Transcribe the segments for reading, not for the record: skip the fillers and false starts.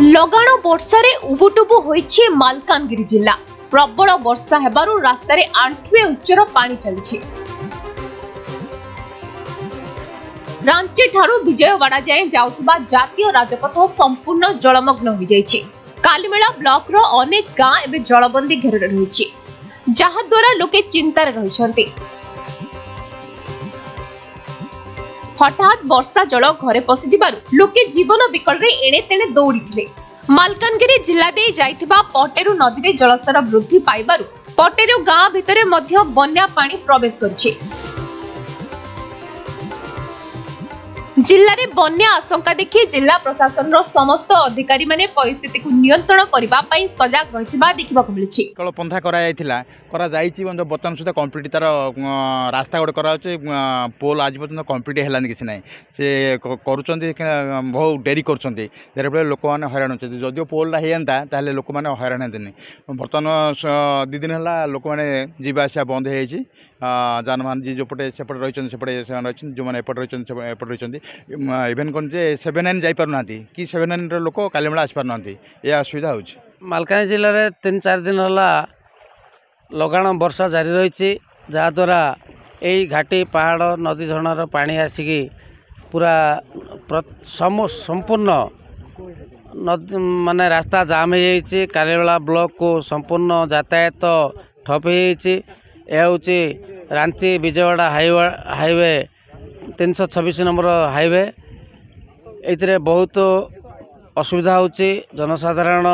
लगाण वर्षा रे उबुटुबु होइछि मालकानगिरी जिल्ला। प्रबल वर्षा हेबारु रास्ता रे आंठुए उच्चर पानी चलिछि। रांची ठारू विजयवाड़ा जाए जाउतबा जातीय राजपथ संपूर्ण जलमग्न हो जाइछि। कालीमेला ब्लॉक रो अनेक गां एबे जलबंदी घेर रहिछि, जहा द्वारा लोके चिंतार रहिछन्ति। हठात वर्षा जल घरे पशि जिबारु लोके जीवन विकल रे एणे तेणे दौड़ीथिले। मालकानगिरी जिल्ला दे जाइथिबा पटेरु नदी रे जलस्तर वृद्धि पाइबारु पटेरु गां भितरे मध्य बन्या पानी प्रवेश करछि। जिल्ला रे बन्या आशंका देखि जिल्ला प्रशासन रो समस्त अधिकारी माने परिस्थिति को नियंत्रण करबा पई सजग रहिथिबा देखिबा को मिलछि। कल पंथा करा जायतिला करा जायछि बर्तमान सुधा कंप्लीट तार रास्ता गोटे करा होचे पोल आज पर्यंत कंप्लीट हेलानी किछि नै से करूचंती बहुत डेरी करचंती जेरे बेले लोक माने हैरान होचंती। जदियो पोल हेयंता ताले लोक माने हैरान हेदेनी। बर्तमान 2 दिन हला लोक माने जीवा आसा बंद हे जायछि। जानमान जी जो पटे सेपटे रहिचंती सेपटे रहिचंती जो माने एपटे रहिचंती एपटे रहिचंती इवेन कोन जे 79 जाई पारुनांती कि 79 रो लोक कालीमेला आस पारुनांती ए असुविधा होछि। मालकानगिरी जिले में 3-4 दिन होला लगाण वर्षा जारी रही जहाद्वारा यही घाटी पहाड़ नदी झरणार पानी आसिकी पूरा संपूर्ण नदी माने रास्ता जाम हो जाइए। कालीमेला ब्लॉक को संपूर्ण यातायात ठप हो Ranchi Vijayawada highway 326 number highway ये बहुत असुविधा होची। जनसाधारण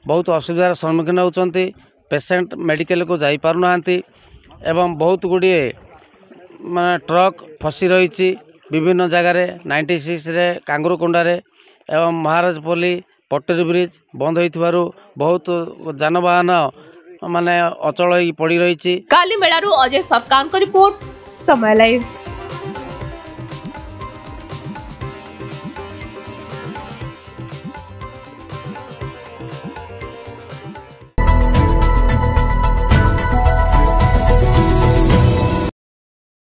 बहुत असुविधार सम्मुखीन होती। पेसेंट मेडिकल को जाई पारु नांती एवं बहुत गुड़िए माने ट्रक फसी रही विभिन्न जगार 96 रे कांगुरकोंडा रे एवं महाराजपल्ली पटेरी ब्रिज बंद होइथिबारु बहुत जानवाहन माने अचल पड़ी रही। कालीमेलारू अजय सरकार को रिपोर्ट, समय लाइव।